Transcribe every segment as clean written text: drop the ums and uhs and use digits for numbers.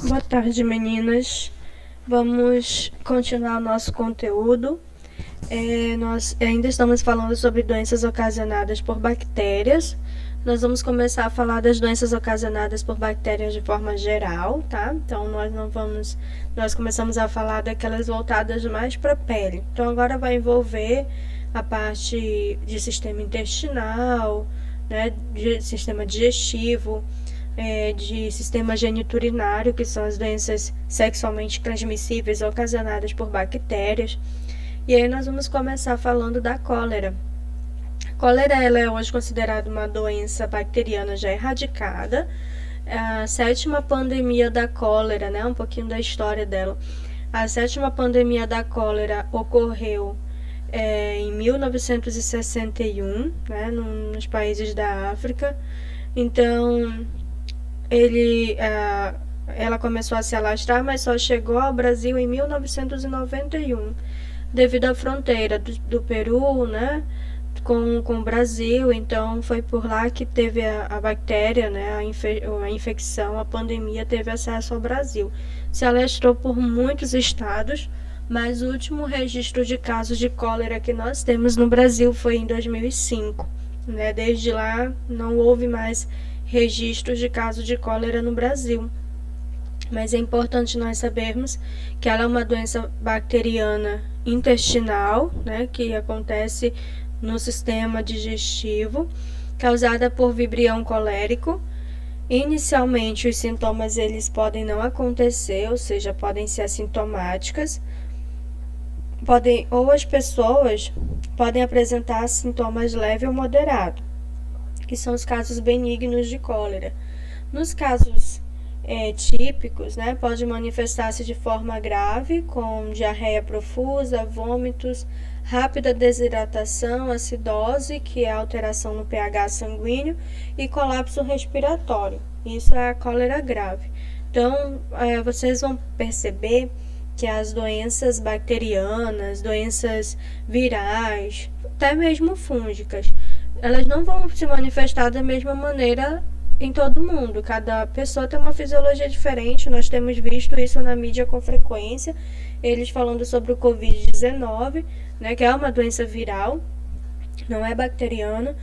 Boa tarde, meninas. Vamos continuar o nosso conteúdo. Nós ainda estamos falando sobre doenças ocasionadas por bactérias. Nós vamos começar a falar das doenças ocasionadas por bactérias de forma geral, tá? Então, nós começamos a falar daquelas voltadas mais para a pele. Então, agora vai envolver a parte de sistema intestinal, né, de sistema digestivo, de sistema geniturinário, que são as doenças sexualmente transmissíveis ocasionadas por bactérias. E aí nós vamos começar falando da cólera. A cólera ela é hoje considerada uma doença bacteriana já erradicada. A sétima pandemia da cólera, né, um pouquinho da história dela. A sétima pandemia da cólera ocorreu em 1961, né, nos países da África. Então, ela começou a se alastrar, mas só chegou ao Brasil em 1991, devido à fronteira do Peru, né, com o Brasil. Então foi por lá que teve a bactéria, né, a infecção, a pandemia teve acesso ao Brasil. Se alastrou por muitos estados, mas o último registro de casos de cólera que nós temos no Brasil foi em 2005. Né? Desde lá não houve mais registros de casos de cólera no Brasil. Mas é importante nós sabermos que ela é uma doença bacteriana intestinal, né, que acontece no sistema digestivo, causada por vibrião colérico. Inicialmente, os sintomas eles podem não acontecer, ou seja, podem ser assintomáticas. Ou as pessoas podem apresentar sintomas leve ou moderado, que são os casos benignos de cólera. Nos casos típicos, né, pode manifestar-se de forma grave, com diarreia profusa, vômitos, rápida desidratação, acidose, que é alteração no pH sanguíneo, e colapso respiratório. Isso é a cólera grave. Então, vocês vão perceber que as doenças bacterianas, doenças virais, até mesmo fúngicas, elas não vão se manifestar da mesma maneira em todo mundo. Cada pessoa tem uma fisiologia diferente. Nós temos visto isso na mídia com frequência, eles falando sobre o Covid-19, né, que é uma doença viral, não é bacteriana,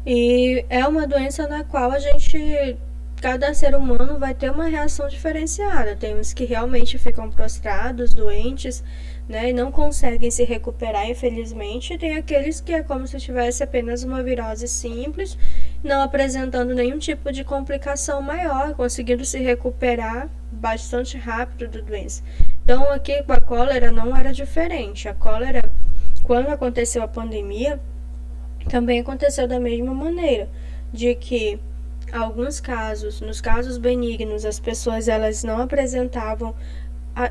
e é uma doença na qual cada ser humano vai ter uma reação diferenciada. Tem uns que realmente ficam prostrados, doentes, né, e não conseguem se recuperar, infelizmente. E tem aqueles que é como se tivesse apenas uma virose simples, não apresentando nenhum tipo de complicação maior, conseguindo se recuperar bastante rápido da doença. Então, aqui com a cólera não era diferente. A cólera, quando aconteceu a pandemia, também aconteceu da mesma maneira, de que alguns casos, nos casos benignos, as pessoas elas não apresentavam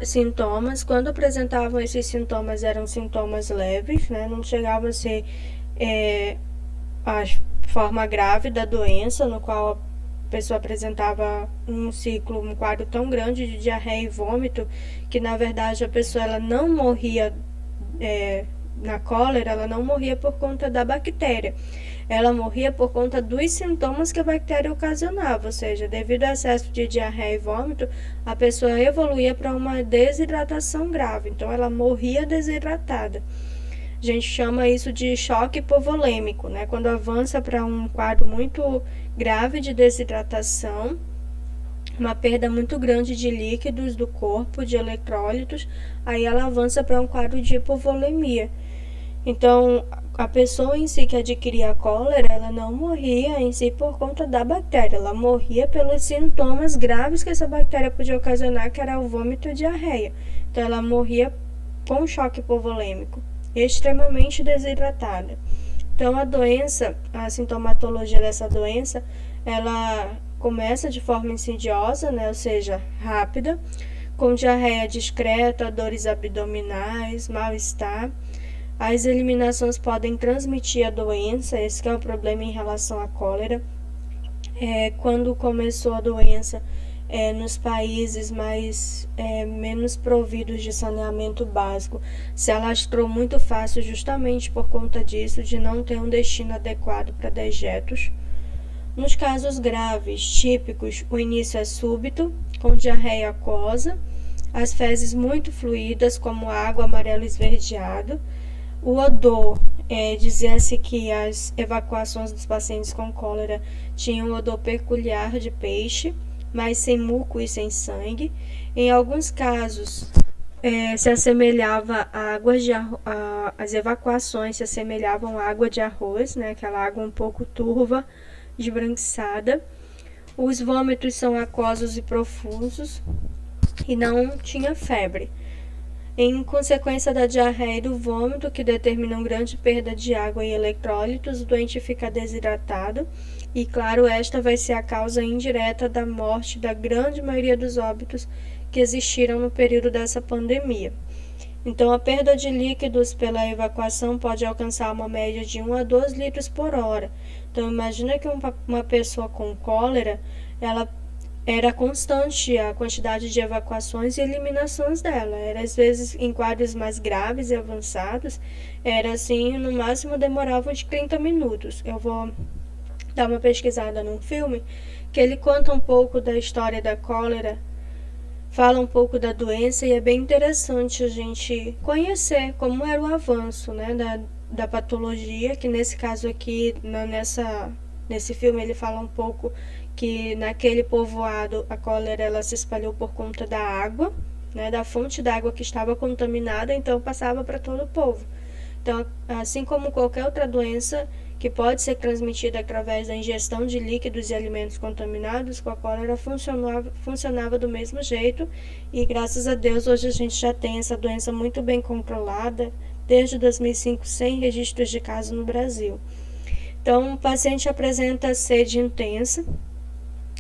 sintomas. Quando apresentavam esses sintomas, eram sintomas leves, né? Não chegavam a ser a forma grave da doença, no qual a pessoa apresentava um quadro tão grande de diarreia e vômito, que na verdade a pessoa ela não morria na cólera, ela não morria por conta da bactéria. Ela morria por conta dos sintomas que a bactéria ocasionava, ou seja, devido ao excesso de diarreia e vômito, a pessoa evoluía para uma desidratação grave, então ela morria desidratada. A gente chama isso de choque hipovolêmico, né? Quando avança para um quadro muito grave de desidratação, uma perda muito grande de líquidos do corpo, de eletrólitos, aí ela avança para um quadro de hipovolemia. Então, a pessoa em si que adquiria a cólera, ela não morria em si por conta da bactéria, ela morria pelos sintomas graves que essa bactéria podia ocasionar, que era o vômito e a diarreia. Então, ela morria com choque hipovolêmico, extremamente desidratada. Então, a sintomatologia dessa doença, ela começa de forma insidiosa, né, ou seja, rápida, com diarreia discreta, dores abdominais, mal-estar. As eliminações podem transmitir a doença, esse que é o problema em relação à cólera. Quando começou a doença nos países menos providos de saneamento básico, se alastrou muito fácil justamente por conta disso, de não ter um destino adequado para dejetos. Nos casos graves, típicos, o início é súbito, com diarreia aquosa, as fezes muito fluídas, como água amarelo esverdeado. O odor, dizia-se que as evacuações dos pacientes com cólera tinham um odor peculiar de peixe, mas sem muco e sem sangue. Em alguns casos, se assemelhava a águas de as evacuações se assemelhavam a água de arroz, né, aquela água um pouco turva, esbranquiçada. Os vômitos são aquosos e profusos e não tinha febre. Em consequência da diarreia e do vômito, que determinam grande perda de água e eletrólitos, o doente fica desidratado e, claro, esta vai ser a causa indireta da morte da grande maioria dos óbitos que existiram no período dessa pandemia. Então, a perda de líquidos pela evacuação pode alcançar uma média de 1 a 2 litros por hora. Então, imagina que uma pessoa com cólera, ela era constante a quantidade de evacuações e eliminações dela. Era, às vezes, em quadros mais graves e avançados, era assim, no máximo demorava uns 30 minutos. Eu vou dar uma pesquisada num filme que ele conta um pouco da história da cólera, fala um pouco da doença e é bem interessante a gente conhecer como era o avanço, né, da patologia, que nesse caso aqui, nesse filme ele fala um pouco que naquele povoado a cólera ela se espalhou por conta da água, né, da fonte d'água que estava contaminada, então passava para todo o povo. Então, assim como qualquer outra doença que pode ser transmitida através da ingestão de líquidos e alimentos contaminados, com a cólera funcionava do mesmo jeito e, graças a Deus, hoje a gente já tem essa doença muito bem controlada, desde 2005, sem registros de caso no Brasil. Então, o paciente apresenta sede intensa,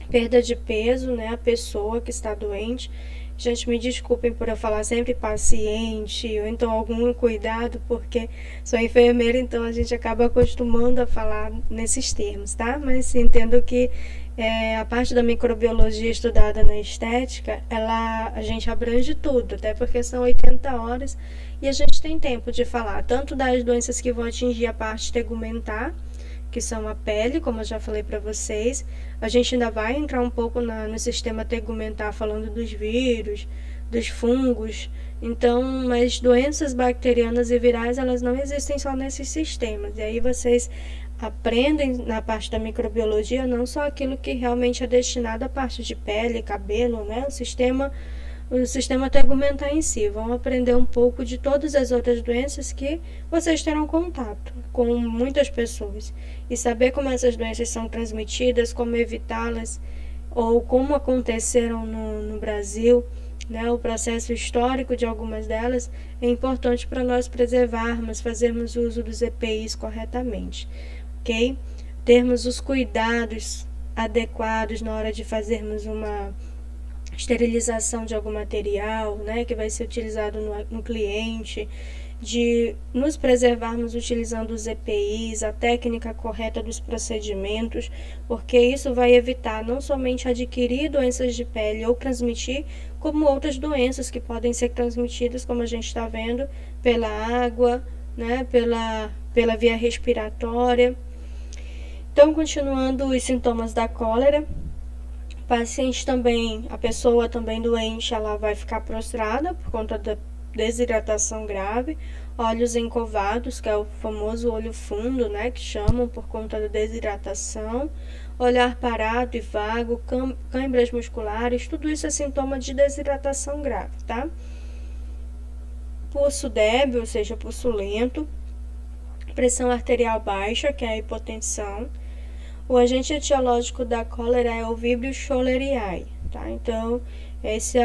perda de peso, né, a pessoa que está doente. Gente, me desculpem por eu falar sempre paciente ou então algum cuidado, porque sou enfermeira, então a gente acaba acostumando a falar nesses termos, tá? Mas entendo que a parte da microbiologia estudada na estética, a gente abrange tudo, até porque são 80 horas e a gente tem tempo de falar tanto das doenças que vão atingir a parte tegumentar, que são a pele, como eu já falei para vocês. A gente ainda vai entrar um pouco no sistema tegumentar, falando dos vírus, dos fungos. Então, mas doenças bacterianas e virais, elas não existem só nesses sistemas. E aí vocês aprendem na parte da microbiologia não só aquilo que realmente é destinado à parte de pele, cabelo, né? O sistema tegumentar em si. Vão aprender um pouco de todas as outras doenças que vocês terão contato com muitas pessoas. E saber como essas doenças são transmitidas, como evitá-las, ou como aconteceram no Brasil, né, o processo histórico de algumas delas, é importante para nós preservarmos, fazermos uso dos EPIs corretamente, ok? Termos os cuidados adequados na hora de fazermos uma esterilização de algum material, né, que vai ser utilizado no cliente, de nos preservarmos utilizando os EPIs, a técnica correta dos procedimentos, porque isso vai evitar não somente adquirir doenças de pele ou transmitir, como outras doenças que podem ser transmitidas, como a gente está vendo, pela água, né, pela via respiratória. Então, continuando os sintomas da cólera, paciente também, a pessoa também doente, ela vai ficar prostrada por conta da desidratação grave, olhos encovados, que é o famoso olho fundo, né, que chamam por conta da desidratação, olhar parado e vago, câimbras musculares, tudo isso é sintoma de desidratação grave, tá? Pulso débil, ou seja, pulso lento, pressão arterial baixa, que é a hipotensão. O agente etiológico da cólera é o Vibrio choleriae, tá? Então, esse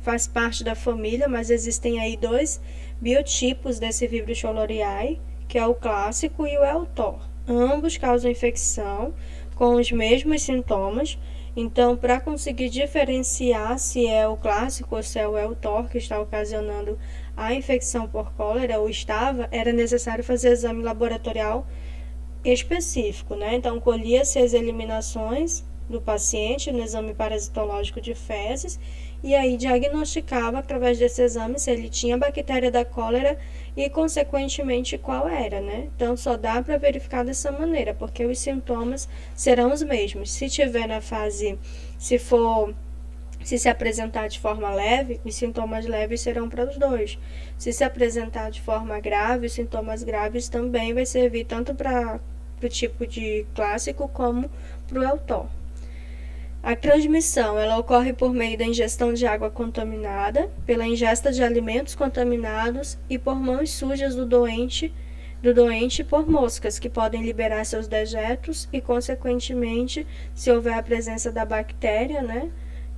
faz parte da família, mas existem aí dois biotipos desse Vibrio choleriae, que é o clássico e o Eltor. Ambos causam infecção com os mesmos sintomas. Então, para conseguir diferenciar se é o clássico ou se é o Eltor que está ocasionando a infecção por cólera ou estava, era necessário fazer exame laboratorial específico, né? Então, colhia-se as eliminações do paciente no exame parasitológico de fezes e aí diagnosticava através desse exame se ele tinha bactéria da cólera e consequentemente qual era, né? Então só dá para verificar dessa maneira, porque os sintomas serão os mesmos. Se tiver na fase, se se apresentar de forma leve, os sintomas leves serão para os dois. Se apresentar de forma grave, os sintomas graves também vai servir tanto para o tipo de clássico como para o EUTOR. A transmissão ela ocorre por meio da ingestão de água contaminada, pela ingesta de alimentos contaminados e por mãos sujas do doente por moscas, que podem liberar seus dejetos e, consequentemente, se houver a presença da bactéria, né,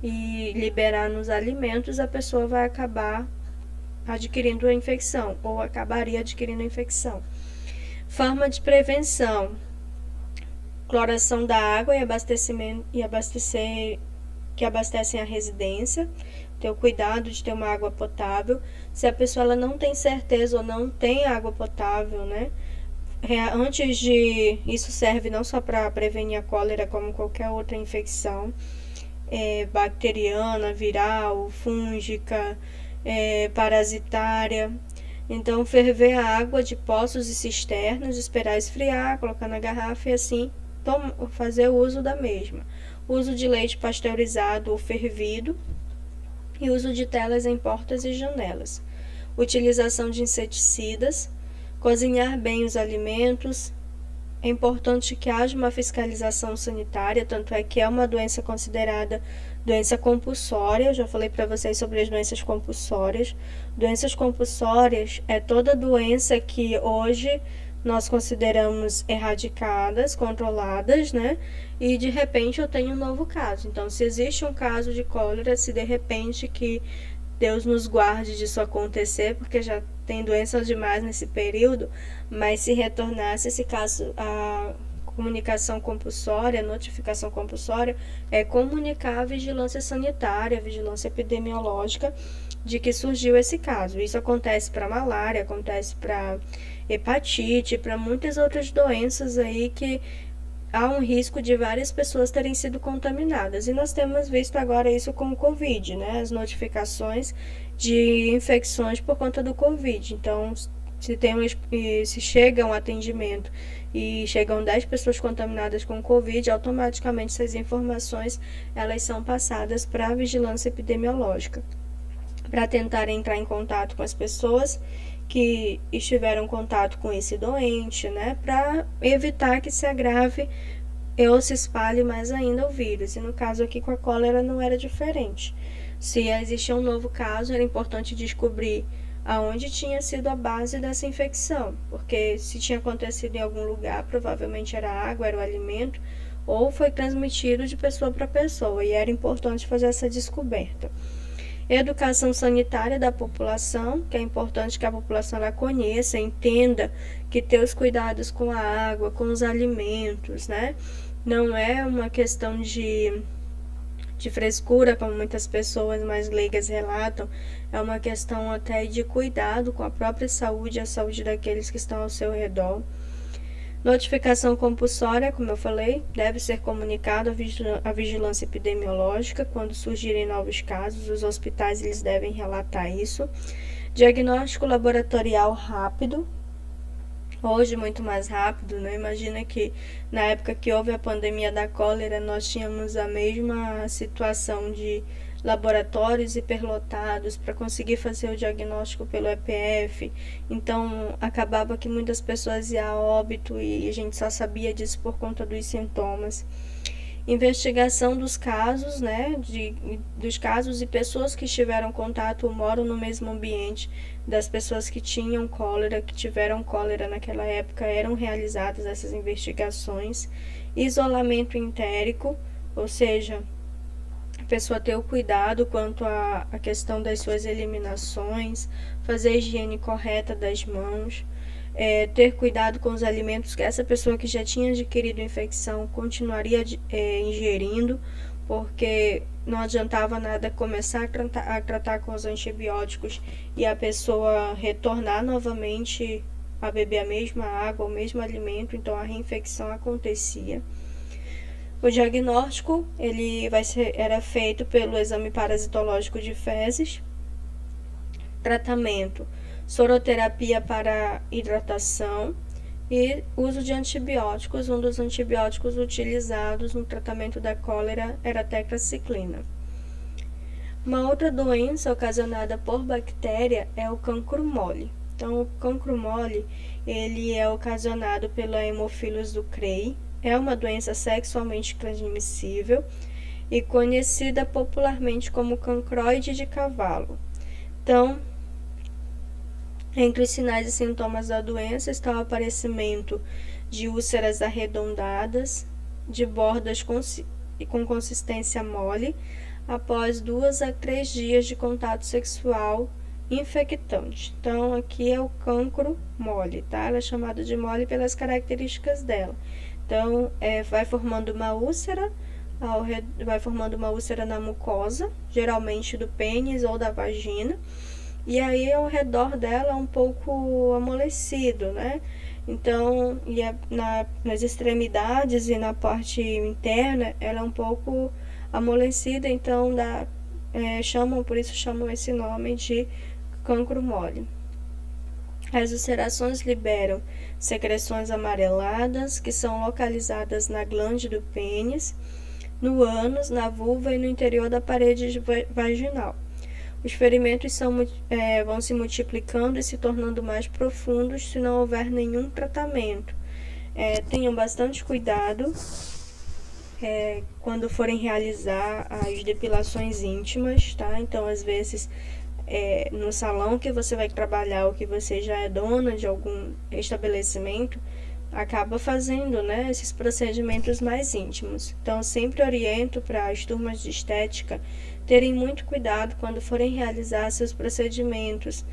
e liberar nos alimentos, a pessoa vai acabar adquirindo a infecção ou acabaria adquirindo a infecção. Forma de prevenção: cloração da água que abastecem a residência, ter o cuidado de ter uma água potável. Se a pessoa ela não tem certeza ou não tem água potável, né? Isso serve não só para prevenir a cólera, como qualquer outra infecção bacteriana, viral, fúngica, parasitária. Então, ferver a água de poços e cisternas, esperar esfriar, colocar na garrafa e assim fazer o uso da mesma. Uso de leite pasteurizado ou fervido e uso de telas em portas e janelas. Utilização de inseticidas, cozinhar bem os alimentos. É importante que haja uma fiscalização sanitária, tanto é que é uma doença considerada doença compulsória. Eu já falei para vocês sobre as doenças compulsórias. Doenças compulsórias é toda doença que hoje nós consideramos erradicadas, controladas, né? E de repente eu tenho um novo caso. Então, se existe um caso de cólera, se de repente que Deus nos guarde disso acontecer, porque já tem doença demais nesse período, mas se retornasse esse caso, a comunicação compulsória, a notificação compulsória, é comunicar a vigilância sanitária, a vigilância epidemiológica de que surgiu esse caso. Isso acontece para malária, acontece para hepatite, para muitas outras doenças aí que há um risco de várias pessoas terem sido contaminadas. E nós temos visto agora isso com o Covid, né? As notificações de infecções por conta do Covid. Então, se chega um atendimento e chegam 10 pessoas contaminadas com Covid, automaticamente essas informações elas são passadas para a vigilância epidemiológica, para tentar entrar em contato com as pessoas que estiveram em contato com esse doente, né, para evitar que se agrave ou se espalhe mais ainda o vírus. E no caso aqui com a cólera não era diferente. Se existia um novo caso, era importante descobrir aonde tinha sido a base dessa infecção, porque se tinha acontecido em algum lugar, provavelmente era a água, era o alimento, ou foi transmitido de pessoa para pessoa, e era importante fazer essa descoberta. Educação sanitária da população, que é importante que a população ela conheça, entenda que ter os cuidados com a água, com os alimentos, né? Não é uma questão de frescura, como muitas pessoas mais leigas relatam, é uma questão até de cuidado com a própria saúde e a saúde daqueles que estão ao seu redor. Notificação compulsória, como eu falei, deve ser comunicado à vigilância epidemiológica quando surgirem novos casos. Os hospitais eles devem relatar isso. Diagnóstico laboratorial rápido, hoje muito mais rápido, né? Imagina que na época que houve a pandemia da cólera, nós tínhamos a mesma situação de laboratórios hiperlotados para conseguir fazer o diagnóstico pelo EPF. Então, acabava que muitas pessoas iam a óbito e a gente só sabia disso por conta dos sintomas. Investigação dos casos, né, dos casos e pessoas que tiveram contato ou moram no mesmo ambiente das pessoas que tinham cólera, que tiveram cólera naquela época, eram realizadas essas investigações. Isolamento entérico, ou seja, a pessoa ter o cuidado quanto à questão das suas eliminações, fazer a higiene correta das mãos, ter cuidado com os alimentos que essa pessoa que já tinha adquirido infecção continuaria ingerindo, porque não adiantava nada começar a tratar com os antibióticos e a pessoa retornar novamente a beber a mesma água, o mesmo alimento, então a reinfecção acontecia. O diagnóstico era feito pelo exame parasitológico de fezes, tratamento, soroterapia para hidratação e uso de antibióticos. Um dos antibióticos utilizados no tratamento da cólera era a tetraciclina. Uma outra doença ocasionada por bactéria é o cancro mole. Então, o cancro mole, ele é ocasionado pela Haemophilus ducreyi, é uma doença sexualmente transmissível e conhecida popularmente como cancroide de cavalo. Então, entre os sinais e sintomas da doença está o aparecimento de úlceras arredondadas, de bordas com consistência mole, após 2 a 3 dias de contato sexual infectante. Então, aqui é o cancro mole, tá? Ela é chamada de mole pelas características dela. Então, vai formando uma úlcera na mucosa, geralmente do pênis ou da vagina, e aí ao redor dela é um pouco amolecido, né? Então, nas extremidades e na parte interna, ela é um pouco amolecida, então por isso chamam esse nome de cancro mole. As ulcerações liberam secreções amareladas, que são localizadas na glande do pênis, no ânus, na vulva e no interior da parede vaginal. Os ferimentos vão se multiplicando e se tornando mais profundos se não houver nenhum tratamento. Tenham bastante cuidado quando forem realizar as depilações íntimas, tá? Então, às vezes, no salão que você vai trabalhar ou que você já é dona de algum estabelecimento, acaba fazendo, né, esses procedimentos mais íntimos. Então, eu sempre oriento para as turmas de estética terem muito cuidado quando forem realizar seus procedimentos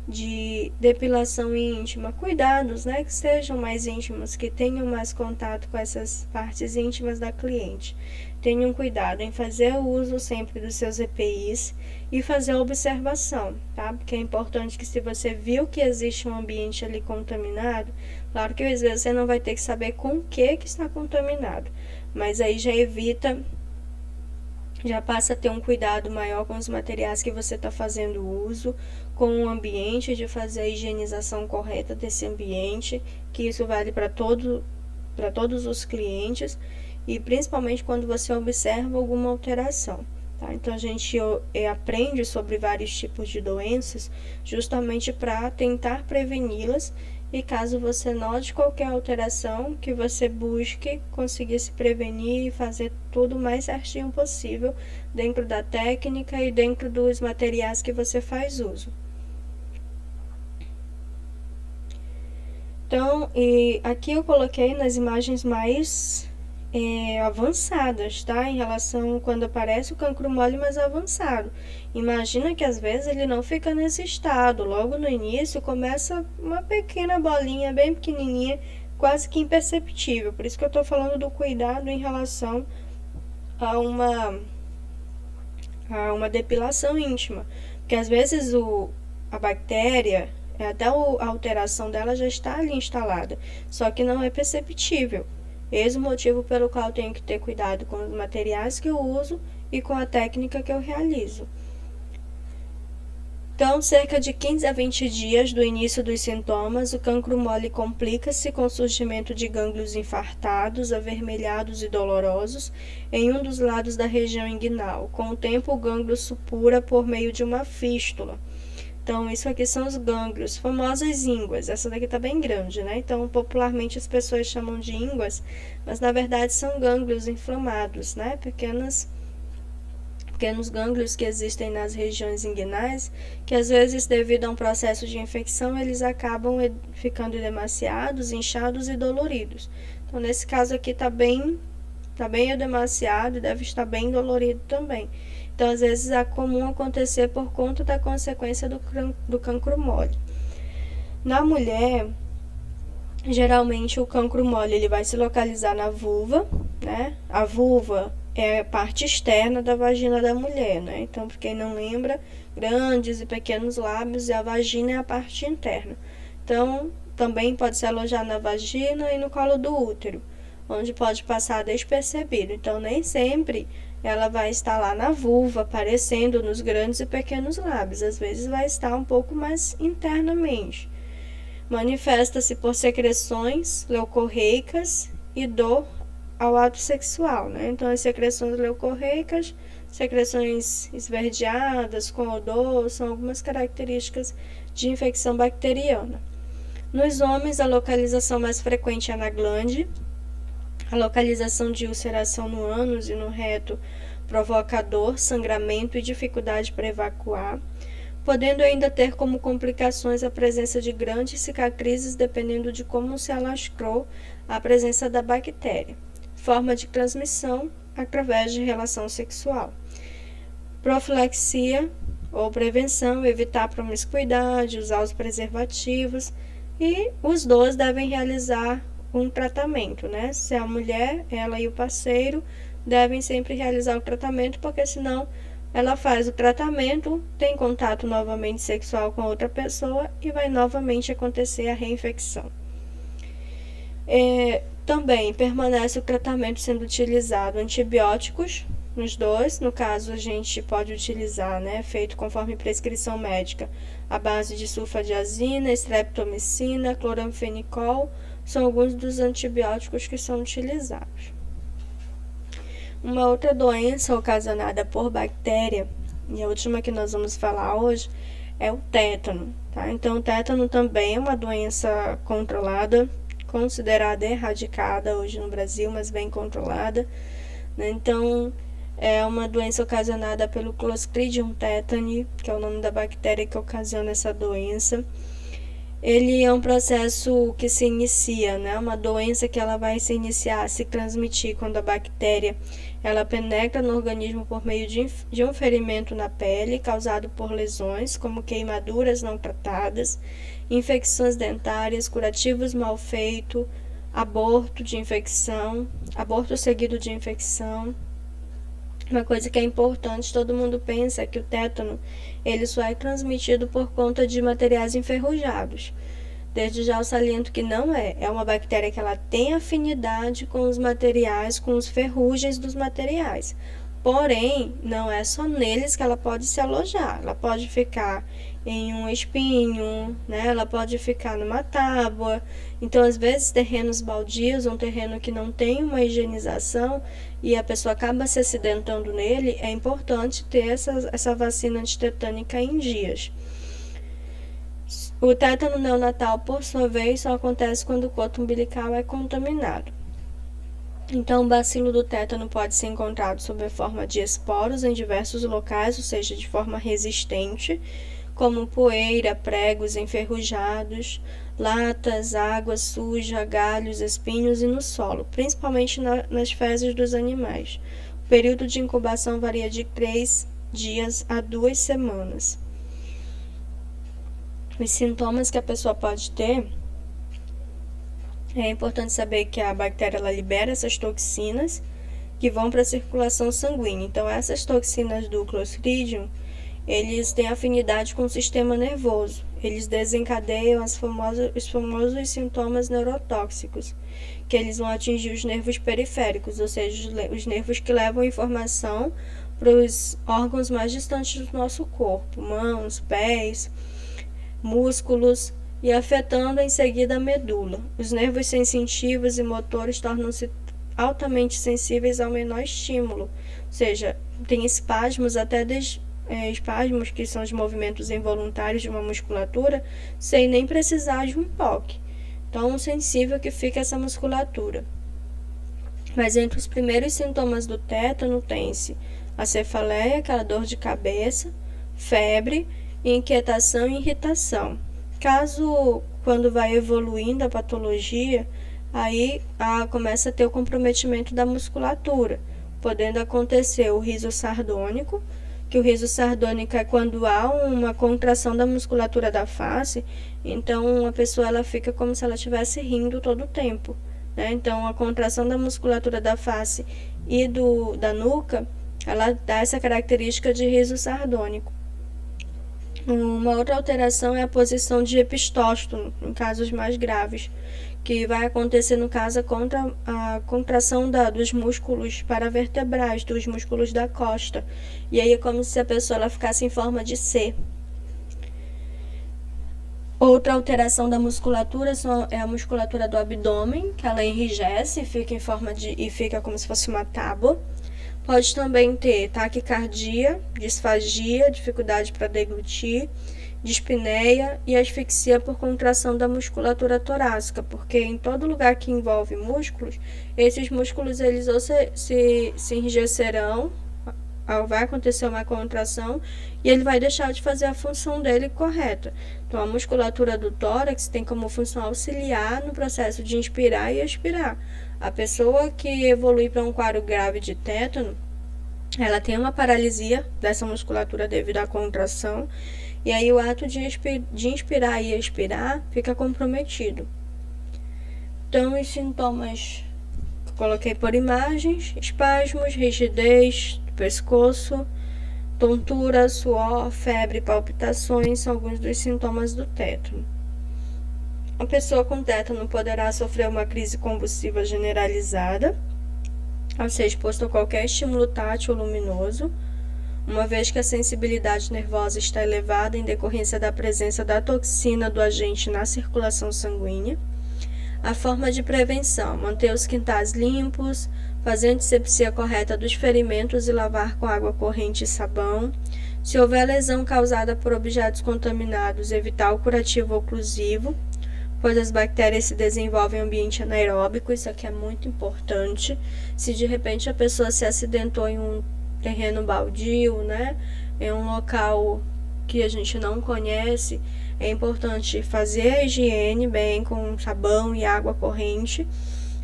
de depilação íntima, cuidados, né, que sejam mais íntimos, que tenham mais contato com essas partes íntimas da cliente. Tenham cuidado em fazer o uso sempre dos seus EPIs e fazer a observação, tá? Porque é importante que, se você viu que existe um ambiente ali contaminado, claro que às vezes você não vai ter que saber com o que está contaminado, mas aí já passa a ter um cuidado maior com os materiais que você está fazendo uso, com o ambiente, de fazer a higienização correta desse ambiente, que isso vale para todos os clientes, e principalmente quando você observa alguma alteração. Tá? Então, a gente aprende sobre vários tipos de doenças justamente para tentar preveni-las, e caso você note qualquer alteração, que você busque conseguir se prevenir e fazer tudo o mais certinho possível dentro da técnica e dentro dos materiais que você faz uso. Então, aqui eu coloquei nas imagens mais avançadas, tá? Em relação quando aparece o cancro mole mais avançado. Imagina que às vezes ele não fica nesse estado. Logo no início começa uma pequena bolinha bem pequenininha, quase que imperceptível. Por isso que eu tô falando do cuidado em relação a uma depilação íntima. Porque às vezes a bactéria, até a alteração dela já está ali instalada, só que não é perceptível. Esse é o motivo pelo qual eu tenho que ter cuidado com os materiais que eu uso e com a técnica que eu realizo. Então, cerca de 15 a 20 dias do início dos sintomas, o cancro mole complica-se com o surgimento de gânglios infartados, avermelhados e dolorosos em um dos lados da região inguinal. Com o tempo, o gânglio supura por meio de uma fístula. Então, isso aqui são os gânglios, famosas ínguas. Essa daqui tá bem grande, né? Então, popularmente as pessoas chamam de ínguas, mas na verdade são gânglios inflamados, né? Pequenos gânglios que existem nas regiões inguinais, que às vezes, devido a um processo de infecção, eles acabam ficando edemaciados, inchados e doloridos. Então, nesse caso aqui tá bem edemaciado e deve estar bem dolorido também. Então, às vezes, é comum acontecer por conta da consequência do cancro mole. Na mulher, geralmente o cancro mole ele vai se localizar na vulva, né? A vulva é a parte externa da vagina da mulher, né? Então, para quem não lembra, grandes e pequenos lábios, e a vagina é a parte interna. Então, também pode se alojar na vagina e no colo do útero. onde pode passar despercebido. Então, nem sempre ela vai estar lá na vulva, aparecendo nos grandes e pequenos lábios. Às vezes vai estar um pouco mais internamente. Manifesta-se por secreções leucorreicas e dor ao ato sexual, né? Então, as secreções leucorreicas, secreções esverdeadas, com odor, são algumas características de infecção bacteriana. Nos homens, a localização mais frequente é na glande. A localização de ulceração no ânus e no reto provoca dor, sangramento e dificuldade para evacuar, podendo ainda ter como complicações a presença de grandes cicatrizes, dependendo de como se alastrou a presença da bactéria. Forma de transmissão através de relação sexual. Profilaxia ou prevenção, evitar a promiscuidade, usar os preservativos, e os dois devem realizar um tratamento, né? Se a mulher, ela e o parceiro devem sempre realizar o tratamento, porque senão ela faz o tratamento, tem contato novamente sexual com outra pessoa e vai novamente acontecer a reinfecção. Também permanece o tratamento sendo utilizado antibióticos nos dois. No caso, a gente pode utilizar, né, feito conforme prescrição médica, a base de sulfadiazina, streptomicina, cloramfenicol, são alguns dos antibióticos que são utilizados. Uma outra doença ocasionada por bactéria, e a última que nós vamos falar hoje, é o tétano, tá? Então, o tétano também é uma doença controlada, considerada erradicada hoje no Brasil, mas bem controlada, né? Então, é uma doença ocasionada pelo Clostridium tetani, que é o nome da bactéria que ocasiona essa doença. Ele é um processo que se inicia, né? Uma doença que ela vai se iniciar, se transmitir quando a bactéria ela penetra no organismo por meio de um ferimento na pele causado por lesões, como queimaduras não tratadas, infecções dentárias, curativos mal feitos, aborto seguido de infecção. Uma coisa que é importante, todo mundo pensa que o tétano ele só é transmitido por conta de materiais enferrujados. Desde já eu saliento que não é uma bactéria que ela tem afinidade com os materiais, com os ferrugens dos materiais. Porém, não é só neles que ela pode se alojar. Ela pode ficar em um espinho, né? Ela pode ficar numa tábua. Então, às vezes, terrenos baldios, um terreno que não tem uma higienização e a pessoa acaba se acidentando nele, é importante ter essa vacina antitetânica em dias. O tétano neonatal, por sua vez, só acontece quando o coto umbilical é contaminado. Então, o bacilo do tétano pode ser encontrado sob a forma de esporos em diversos locais, ou seja, de forma resistente, como poeira, pregos enferrujados, latas, água suja, galhos, espinhos e no solo, principalmente nas fezes dos animais. O período de incubação varia de 3 dias a 2 semanas. Os sintomas que a pessoa pode ter, é importante saber que a bactéria ela libera essas toxinas que vão para a circulação sanguínea. Então, essas toxinas do Clostridium, eles têm afinidade com o sistema nervoso. Eles desencadeiam os famosos sintomas neurotóxicos, que eles vão atingir os nervos periféricos, ou seja, os nervos que levam informação para os órgãos mais distantes do nosso corpo, mãos, pés, músculos, e afetando em seguida a medula. Os nervos sensitivos e motores tornam-se altamente sensíveis ao menor estímulo, ou seja, tem espasmos, espasmos que são os movimentos involuntários de uma musculatura, sem nem precisar de um toque. Tão sensível que fica essa musculatura. Mas entre os primeiros sintomas do tétano tem-se a cefaleia, aquela dor de cabeça, febre, inquietação e irritação. Caso, quando vai evoluindo a patologia, aí começa a ter o comprometimento da musculatura, podendo acontecer o riso sardônico, que o riso sardônico é quando há uma contração da musculatura da face, então a pessoa ela fica como se ela estivesse rindo todo o tempo, né? Então, a contração da musculatura da face e da nuca, ela dá essa característica de riso sardônico. Uma outra alteração é a posição de epistóstomo, em casos mais graves, que vai acontecer no caso contra a contração dos músculos paravertebrais, dos músculos da costa. E aí é como se a pessoa ela ficasse em forma de C. Outra alteração da musculatura é a musculatura do abdômen, que ela enrijece e fica em forma e fica como se fosse uma tábua. Pode também ter taquicardia, disfagia, dificuldade para deglutir, dispneia e asfixia por contração da musculatura torácica, porque em todo lugar que envolve músculos, esses músculos eles ou se enrijecerão, vai acontecer uma contração e ele vai deixar de fazer a função dele correta. Então, a musculatura do tórax tem como função auxiliar no processo de inspirar e expirar. A pessoa que evolui para um quadro grave de tétano, ela tem uma paralisia dessa musculatura devido à contração, e aí o ato de inspirar e expirar fica comprometido. Então, os sintomas que eu coloquei por imagens: espasmos, rigidez do pescoço, tontura, suor, febre, palpitações são alguns dos sintomas do tétano. A pessoa com tétano poderá sofrer uma crise convulsiva generalizada ao ser exposto a qualquer estímulo tátil ou luminoso, uma vez que a sensibilidade nervosa está elevada em decorrência da presença da toxina do agente na circulação sanguínea. A forma de prevenção: manter os quintais limpos, fazer a antisepsia correta dos ferimentos e lavar com água corrente e sabão. Se houver lesão causada por objetos contaminados, evitar o curativo oclusivo, pois as bactérias se desenvolvem em ambiente anaeróbico, isso aqui é muito importante. Se de repente a pessoa se acidentou em um terreno baldio, né, em um local que a gente não conhece, é importante fazer a higiene bem com sabão e água corrente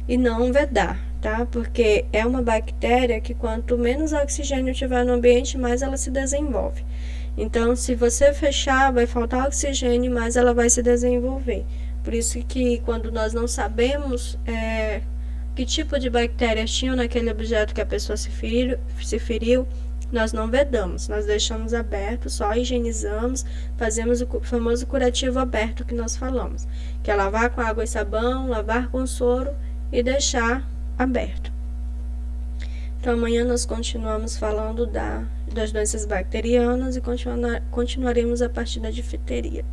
e não vedar, tá? Porque é uma bactéria que quanto menos oxigênio tiver no ambiente, mais ela se desenvolve. Então, se você fechar, vai faltar oxigênio, mais ela vai se desenvolver. Por isso que quando nós não sabemos que tipo de bactérias tinham naquele objeto que a pessoa se feriu, nós não vedamos, nós deixamos aberto, só higienizamos, fazemos o famoso curativo aberto que nós falamos, que é lavar com água e sabão, lavar com soro e deixar aberto. Então amanhã nós continuamos falando das doenças bacterianas e continuaremos a partir da difteria.